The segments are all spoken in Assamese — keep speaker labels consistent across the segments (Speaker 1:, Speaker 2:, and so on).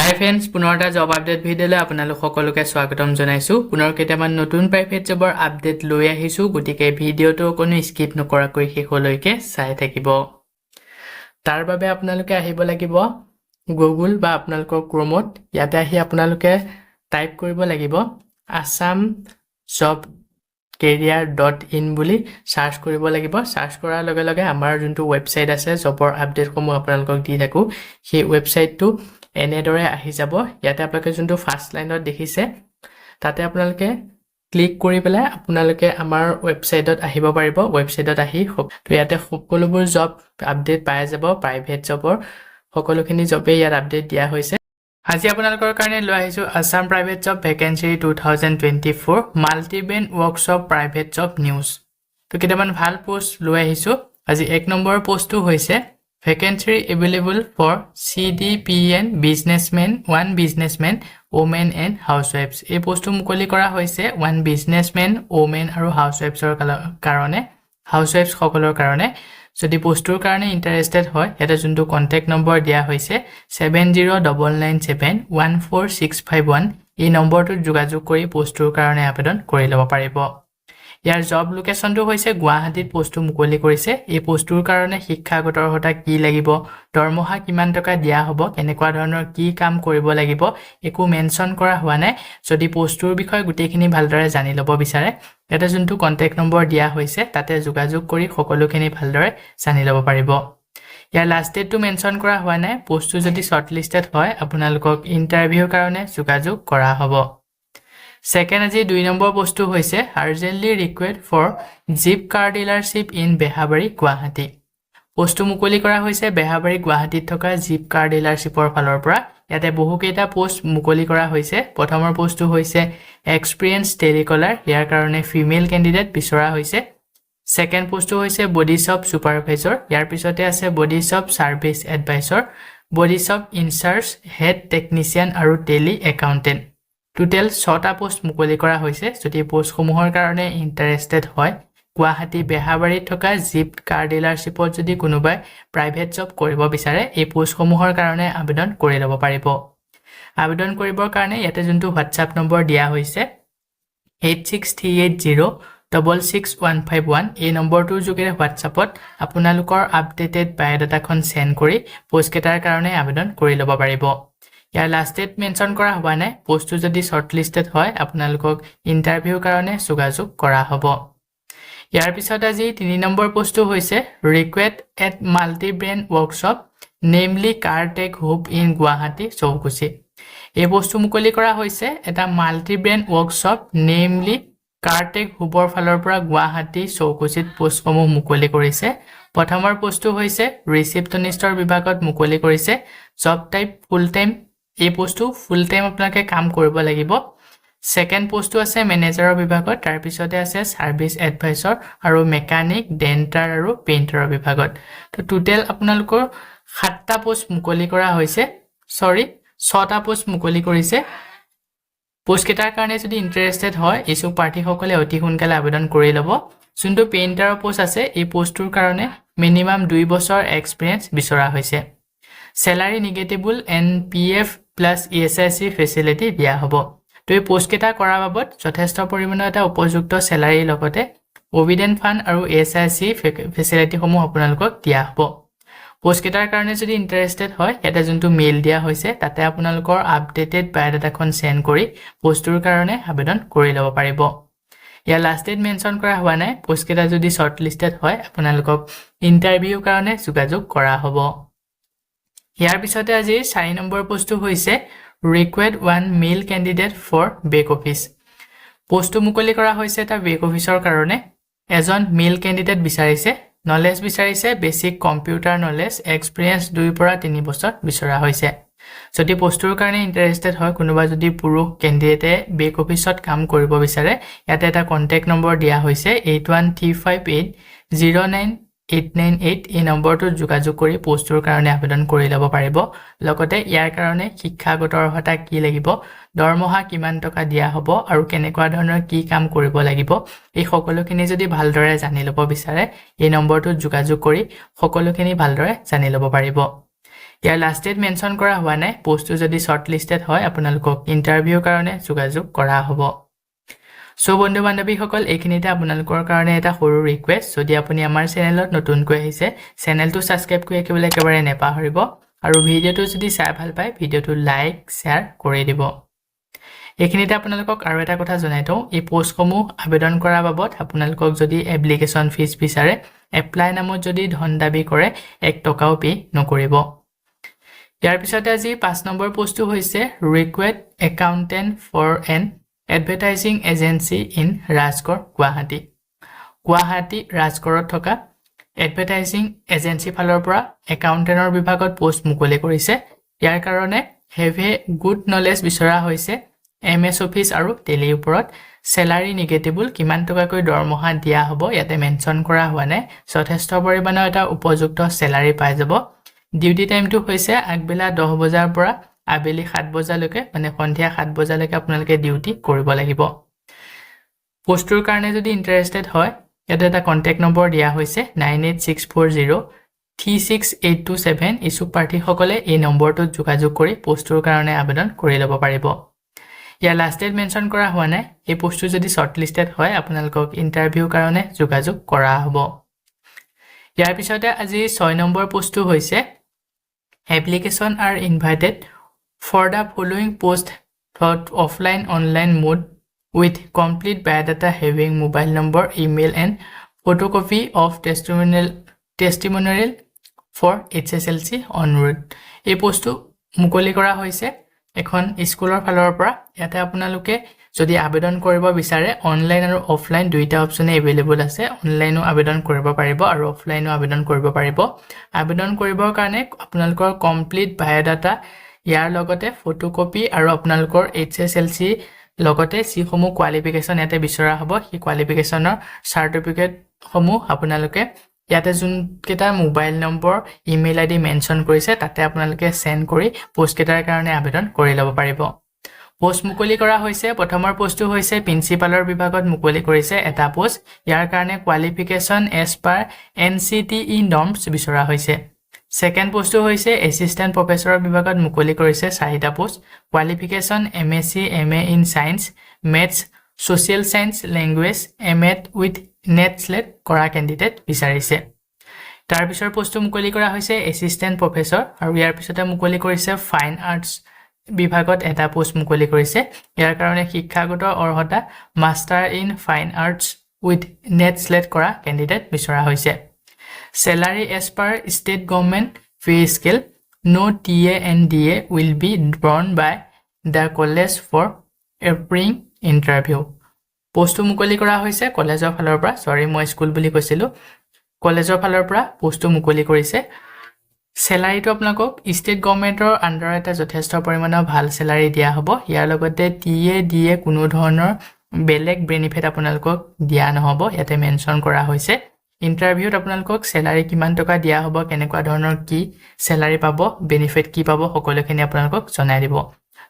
Speaker 1: হাই ফ্ৰেন্ডছ, পুনৰ এটা জব আপডেট ভিডিঅ'লৈ আপোনালোক সকলোকে স্বাগতম জনাইছোঁ। পুনৰ কেইটামান নতুন প্ৰাইভেট জবৰ আপডেট লৈ আহিছোঁ, গতিকে ভিডিঅ'টো কোনো স্কিপ নকৰাকৈ শেষলৈকে চাই থাকিব। তাৰ বাবে আপোনালোকে আহিব লাগিব গুগল বা আপোনালোকৰ ক্ৰমত। ইয়াতে আহি আপোনালোকে টাইপ কৰিব লাগিব assam job career.in বুলি সাৰ্চ কৰিব লাগিব। সাৰ্চ কৰাৰ লগে লগে আমাৰ যোনটো ৱেবছাইট আছে জবৰ আপডেটসমূহ আপোনালোকক দি থাকোঁ, সেই ৱেবছাইটটো এনেদৰে আহি যাব। ইয়াতে আপোনালোকে যোনটো ফাৰ্ষ্ট লাইনত দেখিছে তাতে আপোনালোকে ক্লিক কৰি পেলাই আপোনালোকে আমাৰ ৱেবছাইটত আহিব পাৰিব। ৱেবছাইটত আহি তো ইয়াতে সকলোবোৰ জব আপডেট পাই যাব। প্ৰাইভেট জবৰ সকলোখিনি জবেই ইয়াত আপডেট দিয়া হৈছে। আজি আপোনালোকৰ কাৰণে লৈ আহিছোঁ Assam private job vacancy 2024 multi brand workshop private job news. তো কেইটামান ভাল পোষ্ট লৈ আহিছোঁ। আজি 1 নম্বৰ পোষ্টটো হৈছে vacancy available for CDPN businessmen, 1 businessmen, women and হাউচৱাইফছ। এই পোষ্টটো মুকলি কৰা হৈছে 1 বিজনেছমেন, ওমেন আৰু হাউচৱাইফছৰ কাৰণে, হাউচৱাইফছসকলৰ কাৰণে। যদি পোষ্টটোৰ কাৰণে ইণ্টাৰেষ্টেড হয়, ইয়াতে যোনটো কণ্টেক্ট নম্বৰ দিয়া হৈছে 7099714651, এই নম্বৰটোত যোগাযোগ কৰি পোষ্টটোৰ কাৰণে আবেদন কৰি ল'ব পাৰিব। ইয়াৰ জব লোকেশ্যনটো হৈছে গুৱাহাটীত পোষ্টটো মুকলি কৰিছে। এই পোষ্টটোৰ কাৰণে শিক্ষাগত অৰ্হতা কি লাগিব, দৰমহা কিমান টকা দিয়া হ'ব, কেনেকুৱা ধৰণৰ কি কাম কৰিব লাগিব, একো মেনশ্যন কৰা হোৱা নাই। যদি পোষ্টটোৰ বিষয়ে গোটেইখিনি ভালদৰে জানি ল'ব বিচাৰে, ইয়াতে যোনটো কণ্টেক্ট নম্বৰ দিয়া হৈছে তাতে যোগাযোগ কৰি সকলোখিনি ভালদৰে জানি ল'ব পাৰিব। ইয়াৰ লাষ্ট ডেটটো মেনশ্যন কৰা হোৱা নাই। পোষ্টটো যদি শ্বৰ্টলিষ্টেড হয়, আপোনালোকক ইণ্টাৰভিউৰ কাৰণে যোগাযোগ কৰা হ'ব। ছেকেণ্ড, আজি 2 নম্বৰ পোষ্টটো হৈছে urgently required for Jeep car dealership in Beharbari, Guwahati. পোষ্টটো মুকলি কৰা হৈছে বেহাবাৰী, গুৱাহাটীত থকা জিপ কাৰ ডিলাৰশ্বিপৰ ফালৰ পৰা। ইয়াতে বহুকেইটা পোষ্ট মুকলি কৰা হৈছে। প্ৰথমৰ পোষ্টটো হৈছে এক্সপিৰিয়েঞ্চ টেলিকলাৰ, ইয়াৰ কাৰণে ফিমেল কেণ্ডিডেট বিচৰা হৈছে। ছেকেণ্ড পোষ্টটো হৈছে বডি শ্বপ ছুপাৰভাইজৰ, ইয়াৰ পিছতে আছে body shop service advisor, body shop incharge, head technician আৰু টেলি একাউণ্টেণ্ট। টোটেল 6টা পোষ্ট মুকলি কৰা হৈছে। যদি পোষ্টসমূহৰ কাৰণে ইণ্টাৰেষ্টেড হয়, গুৱাহাটী বেহাবাৰীত থকা জিপ কাৰ ডিলাৰশ্বিপত যদি কোনোবাই প্ৰাইভেট জব কৰিব বিচাৰে, এই পোষ্টসমূহৰ কাৰণে আবেদন কৰি ল'ব পাৰিব। আবেদন কৰিবৰ কাৰণে ইয়াতে যোনটো হোৱাটছআপ নম্বৰ দিয়া হৈছে 8638066151, এই নম্বৰটোৰ যোগেৰে হোৱাটছআপত আপোনালোকৰ আপডেটেড বায়'ডাটাখন চেণ্ড কৰি পোষ্টকেইটাৰ কাৰণে আবেদন কৰি ল'ব পাৰিব। ইয়াৰ লাষ্ট ডেট মেনশ্যন কৰা হোৱা নাই। পোষ্টটো যদি শ্বৰ্টলিষ্টেড হয়, আপোনালোকক ইণ্টাৰভিউৰ কাৰণে যোগাযোগ কৰা হ'ব। ইয়াৰ পিছত আজি 3 নম্বৰ পোষ্টটো হৈছে request at multi brand workshop namely car tech hub in Guwahati, Chowkuchi. এই পোষ্টটো মুকলি কৰা হৈছে এটা multi brand workshop namely car tech হুবৰ ফালৰ পৰা গুৱাহাটী চৌকুচিত পোষ্টসমূহ মুকলি কৰিছে। প্ৰথমৰ পোষ্টটো হৈছে ৰিচিপশ্যনিষ্টৰ বিভাগত মুকলি কৰিছে। জব টাইপ ফুল টাইম, এই পোষ্টটো ফুল টাইম আপোনালোকে কাম কৰিব লাগিব। ছেকেণ্ড পোষ্টটো আছে মেনেজাৰৰ বিভাগত, তাৰপিছতে আছে ছাৰ্ভিচ এডভাইচৰ আৰু মেকানিক, ডেণ্টাৰ আৰু পেইণ্টাৰৰ বিভাগত। তো টোটেল আপোনালোকৰ 7টা পোষ্ট মুকলি কৰা হৈছে, 6টা পোষ্ট মুকলি কৰিছে। পোষ্টকেইটাৰ কাৰণে যদি ইণ্টাৰেষ্টেড হয়, ইচ্ছুক প্ৰাৰ্থীসকলে অতি সোনকালে আবেদন কৰি ল'ব। যোনটো পেইণ্টাৰৰ পোষ্ট আছে, এই পোষ্টটোৰ কাৰণে মিনিমাম 2 বছৰ এক্সপিৰিয়েঞ্চ বিচৰা হৈছে। Salary negotiable and PF plus ESIC facility দিয়া হ'ব। তো এই পোষ্টকেইটা কৰাৰ বাবদ যথেষ্ট পৰিমাণৰ এটা উপযুক্ত চেলাৰীৰ লগতে প্ৰভিডেণ্ট ফাণ্ড আৰু ESIC ফেচিলিটিসমূহ আপোনালোকক দিয়া হ'ব। পোষ্টকেইটাৰ কাৰণে যদি ইণ্টাৰেষ্টেড হয়, ইয়াতে যোনটো মেইল দিয়া হৈছে তাতে আপোনালোকৰ আপডেটেড বায়'ডাটাখন চেণ্ড কৰি পোষ্টটোৰ কাৰণে আবেদন কৰি ল'ব পাৰিব। ইয়াৰ লাষ্ট ডেট মেনশ্যন কৰা হোৱা নাই। পোষ্টকেইটা যদি শ্বৰ্টলিষ্টেড হয়, আপোনালোকক ইণ্টাৰভিউৰ কাৰণে যোগাযোগ কৰা হ'ব। ইয়াৰ পিছতে আজি 4 নম্বৰ পোষ্টটো হৈছে ৰিকুৱেড 1 মেল কেণ্ডিডেট ফৰ বেক অফিচ। পোষ্টটো মুকলি কৰা হৈছে এটা বেক অফিচৰ কাৰণে। এজন মেল কেণ্ডিডেট বিচাৰিছে, নলেজ বিচাৰিছে বেছিক কম্পিউটাৰ নলেজ, এক্সপিৰিয়েঞ্চ 2 পৰা 3 বছৰ বিচৰা হৈছে। যদি পোষ্টটোৰ কাৰণে ইণ্টাৰেষ্টেড হয়, কোনোবা যদি পুৰুষ কেণ্ডিডেটে বেক অফিচত কাম কৰিব বিচাৰে, ইয়াতে এটা কণ্টেক্ট নম্বৰ দিয়া হৈছে 8135809898, এই নম্বৰটোত যোগাযোগ কৰি পোষ্টটোৰ কাৰণে আবেদন কৰি ল'ব পাৰিব। লগতে ইয়াৰ কাৰণে শিক্ষাগত অৰ্হতা কি লাগিব, দৰমহা কিমান টকা দিয়া হ'ব আৰু কেনেকুৱা ধৰণৰ কি কাম কৰিব লাগিব, এই সকলোখিনি যদি ভালদৰে জানি ল'ব বিচাৰে, এই নম্বৰটোত যোগাযোগ কৰি সকলোখিনি ভালদৰে জানি ল'ব পাৰিব। ইয়াৰ লাষ্ট ডেট মেনশ্যন কৰা হোৱা নাই পোষ্টটো যদি শৰ্টলিষ্টেড হয় আপোনালোকক ইন্টাৰভিউৰ কাৰণে যোগাযোগ কৰা হ'ব সো বন্ধু বান্ধৱীসকল এইখিনিতে আপোনালোকৰ কাৰণে এটা সৰু ৰিকুৱেষ্ট যদি আপুনি আমাৰ চেনেলত নতুনকৈ আহিছে চেনেলটো সাবস্ক্ৰাইব কৰি একেবাৰে একেবাৰে নেপাহৰিব আৰু ভিডিঅ'টো যদি চাই ভাল পায় ভিডিঅ'টো লাইক শেয়াৰ কৰি দিব এইখিনিতে আপোনালোকক আৰু এটা কথা জনাই থওঁ এই পোষ্টসমূহ আবেদন কৰাৰ বাবদ আপোনালোকক যদি এপ্লিকেশ্যন ফিজ বিচাৰে এপ্লাই নামত যদি ধন দাবী কৰে 1 টকাও পে নকৰিব ইয়াৰ পিছতে আজি 5 নম্বৰ পোষ্টটো হৈছে request accountant for an advertising agency in Rajgarh Guwahati ৰাজগড়ত থকা এডভাৰটাইজিং এজেন্সি ফালৰ পৰা একাউন্টেন্টৰ বিভাগত পোষ্ট মুকলি কৰিছে ইয়াৰ কাৰণে হেভ এ গুড নলেজ বিচৰা হৈছে এমএছ অফিচ আৰু টেলিৰ ওপৰত স্যালাৰি নেগেটিবল কিমান টকাকৈ দৰমহা দিয়া হ'ব ইয়াতে মেনশ্যন কৰা হোৱা নাই যথেষ্ট পৰিমাণৰ এটা উপযুক্ত স্যালাৰি পাই যাব ডিউটি টাইমটো হৈছে আগবেলা 10 বজাৰ পৰা আবেলি 7 বজালৈকে মানে সন্ধিয়া 7 বজালৈকে আপোনালোকে ডিউটি কৰিব লাগিব পোষ্টৰ কাৰণে যদি ইন্টাৰেষ্টেড হয় ইয়াতে এটা কন্টাক্ট নম্বৰ দিয়া হৈছে 9864036827 ইছুক প্ৰাৰ্থীসকলে এই নম্বৰটোত যোগাযোগ কৰি পোষ্টৰ কাৰণে আবেদন কৰি ল'ব পাৰিব ইয়াৰ লাষ্ট ডেট মেনশ্যন কৰা হোৱা নাই এই পোষ্টটো যদি শৰ্টলিষ্টেড হয় আপোনালোকক ইন্টাৰভিউৰ কাৰণে যোগাযোগ কৰা হ'ব ইয়াৰ পিছতে আজি 6 নম্বৰ পোষ্টটো হৈছে application are invited for the following post through offline online mode with complete biodata having mobile number email and photocopy of testimonial for HSLC onward এই পোষ্টটো মুকলি কৰা হৈছে এখন স্কুলৰ ফালৰ পৰা ইয়াতে আপোনালোকে যদি আবেদন কৰিব বিচাৰে অনলাইন আৰু অফলাইন দুইটা অপচনে अवेलेबल আছে অনলাইনও আবেদন কৰিব পাৰিব আৰু অফলাইনও আবেদন কৰিব পাৰিব আবেদন কৰিবৰ কাৰণে আপোনালোকৰ কমপ্লিট বায়োডাটা ইয়াৰ লগতে ফটোকপি আৰু আপোনালোকৰ HSLC লগতে যিসমূহ কোৱালিফিকেশন ইয়াতে বিচৰা হ'ব সেই কোৱালিফিকেশনৰ সাৰ্টিফিকেট সমূহ আপোনালোকে ইয়াতে যোন কেটা mobile number email ID mention কৰিছে তাতে আপোনালোকে সেন্ড কৰি পোষ্ট কেটাৰ কাৰণে আবেদন কৰি ল'ব পাৰিব পোষ্ট মুকলি কৰা হৈছে প্ৰথমৰ পোষ্টটো হৈছে প্ৰিন্সিপালৰ বিভাগত মুকলি কৰিছে এটা পোষ্ট ইয়াৰ কাৰণে qualification as per NCTE norms বিচৰা হৈছে সেকেন্ড পোষ্টটো হৈছে এসিস্ট্যান্ট প্ৰফেসৰৰ বিভাগত মুকলি কৰিছে 4টা post qualification MSc MA in science maths social science language MA with net slate কৰা ক্যান্ডিডেট বিচাৰিছে তাৰ পিছৰ পোষ্টটো মুকলি কৰা হৈছে এসিস্ট্যান্ট প্ৰফেসৰ আৰু ইয়াৰ পিছতে মুকলি কৰিছে ফাইন আৰ্টছ বিভাগত এটা পোষ্ট মুকলি কৰিছে ইয়াৰ কাৰণে শিক্ষাগত অৰ্হতা master in fine arts with net slate কৰা ক্যান্ডিডেট বিচৰা হৈছে salary as per state government pay scale no TA and DA will be drawn by the college for appearing interview পোষ্টটো মুকলি কৰা হৈছে কলেজৰ ফালৰ পৰা সৰি মই স্কুল বুলি কৈছিলো কলেজৰ ফালৰ পৰা পোষ্টটো মুকলি কৰিছে স্যালাৰিটো আপোনালোকক ষ্টেট গভৰ্ণমেন্টৰ আন্ডাৰ এটা যথেষ্ট পৰিমাণৰ ভাল স্যালাৰি দিয়া হ'ব ইয়াৰ লগতে TA DA কোনো ধৰণৰ বেলেগ বেনিফিট আপোনালোকক দিয়া নহব ইয়াতে মেনশ্যন কৰা হৈছে ইন্টাৰভিউত আপোনালোকক স্যালাৰি কিমান টকা দিয়া হ'ব কেনেকুৱা ধৰণৰ কি স্যালাৰি পাব বেনিফিট কি পাব সকলোখিনি আপোনালোকক জনাই দিব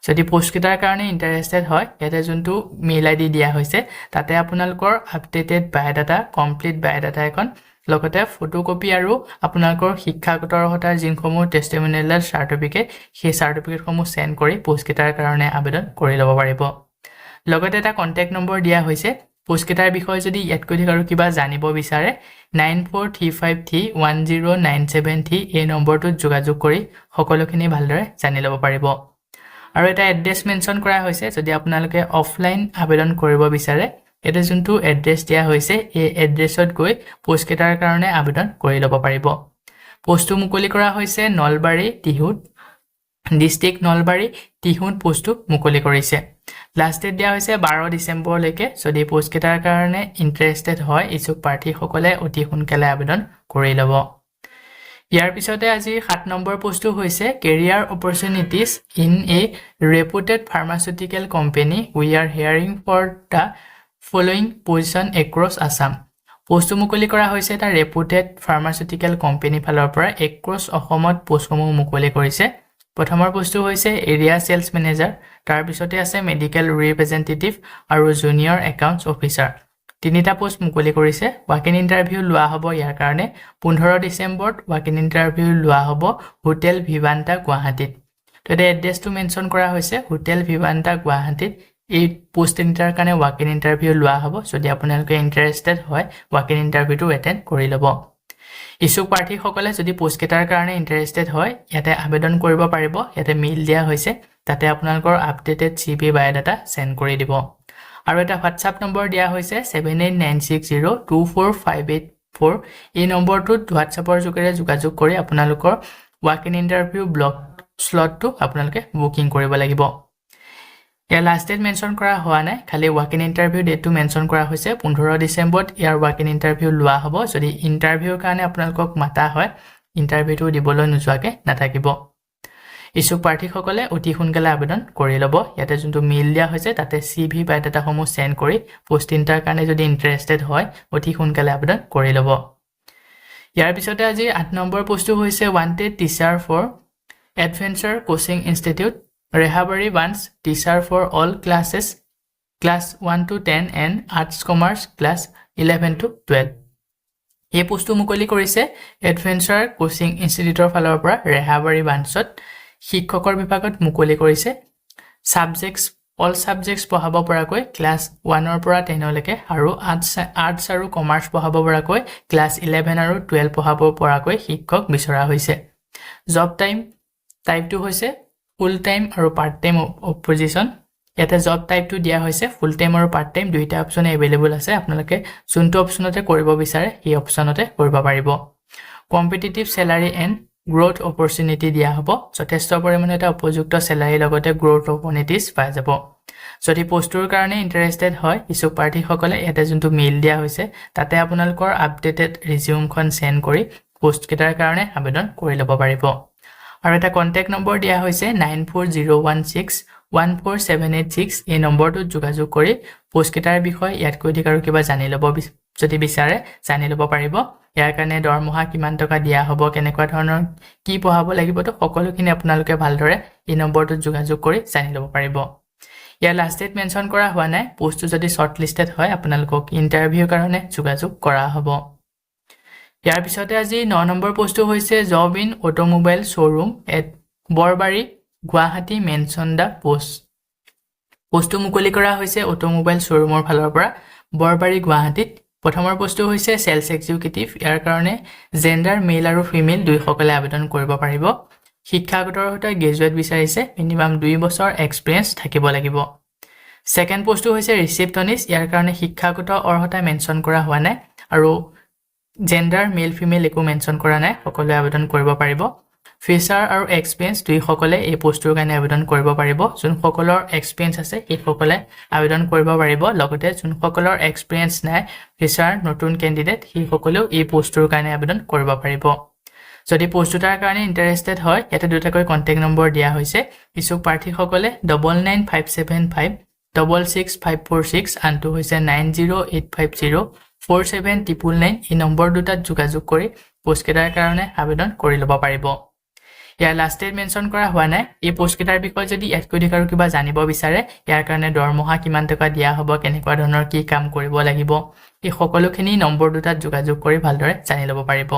Speaker 1: যদি পোষ্ট কেটাৰ কাৰণে ইন্টাৰেষ্টেড হয় ইয়াতে যোনটো মেইল আইডি দিয়া হৈছে তাতে আপোনালোকৰ আপডেটেড বায়োডাটা কমপ্লিট বায়োডাটা এখন লগতে ফটোকপি আৰু আপোনালোকৰ শিক্ষাগত অৰ্হতাৰ জিনসমূহ টেষ্টিমনিয়েল সাৰ্টিফিকেট সেই সাৰ্টিফিকেটসমূহ সেন্ড কৰি পোষ্ট কেটাৰ কাৰণে আবেদন কৰি ল'ব পাৰিব লগতে এটা কন্টাক্ট নম্বৰ দিয়া হৈছে পোষ্ট কেটাৰ বিষয়ে যদি ইয়াতকৈ আৰু কিবা জানিব বিচাৰে 9435310973 এই নম্বৰটোত যোগাযোগ কৰি সকলোখিনি ভালদৰে জানি ল'ব পাৰিব আৰু এটা এড্ৰেছ মেনশ্যন কৰা হৈছে যদি আপোনালোকে অফলাইন আবেদন কৰিব বিচাৰে এটা যোনটো এড্ৰেছ দিয়া হৈছে এই এড্ৰেছত গৈ পোষ্ট কেটাৰ কাৰণে আবেদন কৰি ল'ব পাৰিব পোষ্টটো মুকলি কৰা হৈছে নলবাৰী তিহুত ডিস্ট্ৰিক্ট নলবাৰী তিহুত পোষ্টটো মুকলি কৰিছে লাষ্ট ডেট দিয়া হৈছে 12 ডিসেম্বৰলৈকে যদি পোষ্ট কেটাৰ কাৰণে ইন্টাৰেষ্টেড হয় ইছুক প্ৰাৰ্থীসকলে অতি সোনকালে আবেদন কৰি ল'ব ইয়াৰ পিছতে আজি 7 নম্বৰ পোষ্টটো হৈছে career opportunities in a reputed pharmaceutical company we are hiring for the following position across Assam পোষ্টটো মুকলি কৰা হৈছে এটা ৰেপুটেড ফাৰ্মাচিউটিকেল কোম্পানী ফালৰ পৰা এক্ৰছ অসমত পোষ্টসমূহ মুকলি কৰিছে প্ৰথমৰ পোষ্টটো হৈছে এৰিয়া সেলছ মেনেজাৰ তাৰ পিছতে আছে মেডিকেল ৰিপ্ৰেজেন্টেটিভ আৰু জুনিয়ৰ একাউন্টছ অফিচাৰ তিনিটা পোষ্ট মুকলি কৰিছে ৱাক ইন ইন্টাৰভিউ লোৱা হ'ব ইয়াৰ কাৰণে 15 ডিসেম্বৰত ৱাক ইন ইন্টাৰভিউ লোৱা হ'ব হোটেল ভিভান্তা গুৱাহাটীত তো এটা এড্ৰেছটো মেনশন কৰা হৈছে হোটেল ভিভান্তা গুৱাহাটীত এই পোষ্ট তিনিটাৰ কাৰণে ৱাক ইন ইন্টাৰভিউ লোৱা হ'ব যদি আপোনালোকে ইন্টাৰেষ্টেড হয় ৱাক ইন ইন্টাৰভিউটো এটেন্ড কৰি ল'ব ইছুক প্ৰাৰ্থীসকলে যদি পোষ্ট কেটাৰ কাৰণে ইন্টাৰেষ্টেড হয় ইয়াতে আবেদন কৰিব পাৰিব ইয়াতে মেইল দিয়া হৈছে তাতে আপোনালোকৰ আপডেটেড সিভি বায়োডাটা সেন্ড কৰি দিব আৰু এটা WhatsApp নম্বৰ দিয়া হৈছে 7896024584 এই নম্বৰটোত WhatsAppৰ যোগেৰে যোগাযোগ কৰি আপোনালোকৰ ৱাক ইন ইন্টাৰভিউ ব্লক স্লটটো আপোনালোকে বুকিং কৰিব লাগিব ইয়াৰ লাষ্ট ডেট মেনশন কৰা হোৱা নাই খালি ৱাক ইন ইন্টাৰভিউ ডেটটো মেনশন কৰা হৈছে 15 ডিসেম্বৰত ইয়াৰ ৱাক ইন ইন্টাৰভিউ লোৱা হ'ব যদি ইন্টাৰভিউৰ কাৰণে আপোনালোকক মাতা হয় ইন্টাৰভিউটো দিবলৈ নোযোৱাকে নাথাকিব ইছুক প্ৰাৰ্থীসকলে অতি সোনকালে আবেদন কৰি ল'ব ইয়াতে যোনটো মেইল দিয়া হৈছে তাতে সিভি বায়োডাটাসমূহ সেন্ড কৰি পোষ্ট তিনিটাৰ কাৰণে যদি ইন্টাৰেষ্টেড হয় অতি সোনকালে আবেদন কৰি ল'ব ইয়াৰ পিছতে আজি 8 নম্বৰ পোষ্টটো হৈছে wanted teacher for adventure coaching institute Rehabari wants teacher for all classes class 1 to 10 and arts commerce class 11 to 12 এই পোষ্টটো মুকলি কৰিছে এডভেঞ্চাৰ কোচিং ইনষ্টিটিউটৰ ফালৰ পৰা ৰেহাবাৰী বাঞ্চত শিক্ষকৰ বিভাগত মুকলি কৰিছে সাবজেক্টস অল সাবজেক্টস পঢ়াব পৰাকৈ ক্লাছ 1 ৰ পৰা 10 লৈকে আৰু আৰ্টছ আৰু কমাৰ্চ পঢ়াব পৰাকৈ ক্লাছ 11 আৰু 12 পঢ়াব পৰাকৈ শিক্ষক বিচৰা হৈছে জব টাইপটো হৈছে ফুল টাইম আৰু পাৰ্ট টাইম পজিশন ইয়াতে জব টাইপটো দিয়া হৈছে ফুল টাইম আৰু পাৰ্ট টাইম দুইটা অপচন এভেইলেবল আছে আপোনালোকে যোনটো অপচনতে কৰিব বিচাৰে এই অপচনতে কৰিব পাৰিব কম্পিটিটিভ স্যালাৰি এণ্ড গ্ৰোথ অপৰচুনিটি দিয়া হ'ব যথেষ্ট পৰিমাণে এটা উপযুক্ত স্যালাৰি লগতে গ্ৰোথ অপৰচুনিটিজ পাই যাব যদি পোষ্টৰ কাৰণে ইন্টাৰেষ্টেড হয় ইছুক প্ৰাৰ্থীসকলে ইয়াতে যোনটো মেইল দিয়া হৈছে তাতে আপোনালোকৰ আপডেটেড ৰিজিউমখন সেন্ড কৰি পোষ্ট কেটাৰ কাৰণে আবেদন কৰি ল'ব পাৰিব আৰু এটা কন্টাক্ট নম্বৰ দিয়া হৈছে 9401614786 এই নম্বৰটোত যোগাযোগ কৰি পোষ্ট কেটাৰ বিষয় ইয়াত কৈ দিক আৰু কিবা জানি ল'ব যদি বিচাৰে জানি ল'ব পাৰিব ইয়াৰ কাৰণে দৰমহা কিমান টকা দিয়া হ'ব কেনেকুৱা ধৰণৰ কি পঢ়াব লাগিব তো সকলোখিনি আপোনালোকে ভালদৰে এই নম্বৰটোত যোগাযোগ কৰি জানি ল'ব পাৰিব ইয়াৰ লাষ্ট ডেট মেনশন কৰা হোৱা নাই পোষ্টটো যদি শৰ্ট লিষ্টেড হয় আপোনালোকক ইন্টাৰভিউৰ কাৰণে যোগাযোগ কৰা হ'ব ইয়াৰ পিছতে আজি 9 নম্বৰ পোষ্টটো হৈছে job in automobile showroom at Borbari Guwahati mention the পোষ্টটো মুকলি কৰা হৈছে অটোমোবাইল শ্ব'ৰুমৰ ফালৰ পৰা বৰবাৰী গুৱাহাটীত প্ৰথমৰ পোষ্টটো হৈছে সেলছ এক্সিকিউটিভ ইয়াৰ কাৰণে জেন্ডাৰ মেল আৰু ফিমেল দুইসকলে আবেদন কৰিব পাৰিব শিক্ষাগতৰ হতে গ্ৰেজুৱেট বিচাৰিছে মিনিমাম 2 বছৰ এক্সপেৰিয়েন্স থাকিব লাগিব সেকেন্ড পোষ্টটো হৈছে ৰিসেপটনিষ্ট ইয়াৰ কাৰণে শিক্ষাগত অৰ্হতা মেনশন কৰা হোৱা নাই আৰু জেন্ডাৰ মেল ফিমেল একো মেনশন কৰা নাই সকলোৱে আবেদন কৰিব পাৰিব ফিচাৰ আৰু এক্সপেৰিয়েন্স দুইসকলে এই পোষ্টৰ কাৰণে আবেদন কৰিব পাৰিব যোনসকলৰ এক্সপেৰিয়েন্স আছে সেইসকলে আবেদন কৰিব পাৰিব লগতে যোনসকলৰ এক্সপেৰিয়েন্স নাই ফিচাৰ নতুন ক্যান্ডিডেট সেইসকলেও এই পোষ্টৰ কাৰণে আবেদন কৰিব পাৰিব যদি পোষ্টটোৰ কাৰণে ইন্টাৰেষ্টেড হয় ইয়াতে দুটাকৈ কন্টাক্ট নম্বৰ দিয়া হৈছে ইছুক প্ৰাৰ্থীসকলে 9957566546 আনটো হৈছে 9085047999 এই নম্বৰ দুটাত যোগাযোগ কৰি পোষ্ট কেটাৰ কাৰণে আবেদন কৰি ল'ব পাৰিব ইয়াৰ লাষ্ট ডেট মেনশন কৰা হোৱা নাই এই পোষ্ট কেটাৰ বিষয়ে যদি ইয়াত কৈ দিক আৰু কিবা জানিব বিচাৰে ইয়াৰ কাৰণে দৰমহা কিমান টকা দিয়া হ'ব কেনেকুৱা ধৰণৰ কি কাম কৰিব লাগিব এই সকলোখিনি নম্বৰ দুটাত যোগাযোগ কৰি ভালদৰে জানি ল'ব পাৰিব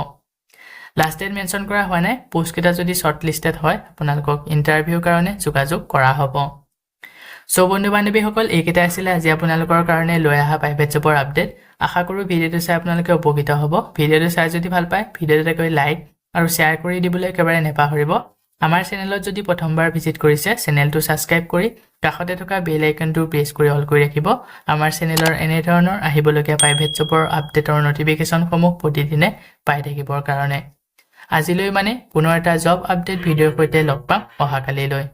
Speaker 1: লাষ্ট ডেট মেনশন কৰা হোৱা নাই পোষ্ট কেটা যদি শৰ্ট লিষ্টেড হয় আপোনালোকক ইন্টাৰভিউৰ কাৰণে যোগাযোগ কৰা হ'ব সো বন্ধু বান্ধৱীসকল এইকেইটা আছিল আজি আপোনালোকৰ কাৰণে লৈ অহা প্ৰাইভেট জবৰ আপডেট আশা কৰো ভিডিঅটো চাই আপোনালোকে উপকৃত হ'ব ভিডিঅটো চাই যদি ভাল পায় ভিডিঅটোতে গৈ লাইক আৰু শেয়াৰ কৰি দিবলৈ একেবাৰে নেপাহৰিব আমাৰ চেনেলত যদি প্ৰথমবাৰ ভিজিট কৰিছে চেনেলটো সাবস্ক্ৰাইব কৰি কাষতে থকা বেল আইকনটো প্ৰেছ কৰি অল কৰি ৰাখিব আমাৰ চেনেলৰ এনে ধৰণৰ আহিবলগীয়া প্ৰাইভেট জবৰ আপডেটৰ নটিফিকেশনসমূহ প্ৰতিদিনে পাই থাকিবৰ কাৰণে আজিলৈ মানে পুনৰ এটা জব আপডেট ভিডিঅ'ৰ সৈতে লগ পাম অহাকালিলৈ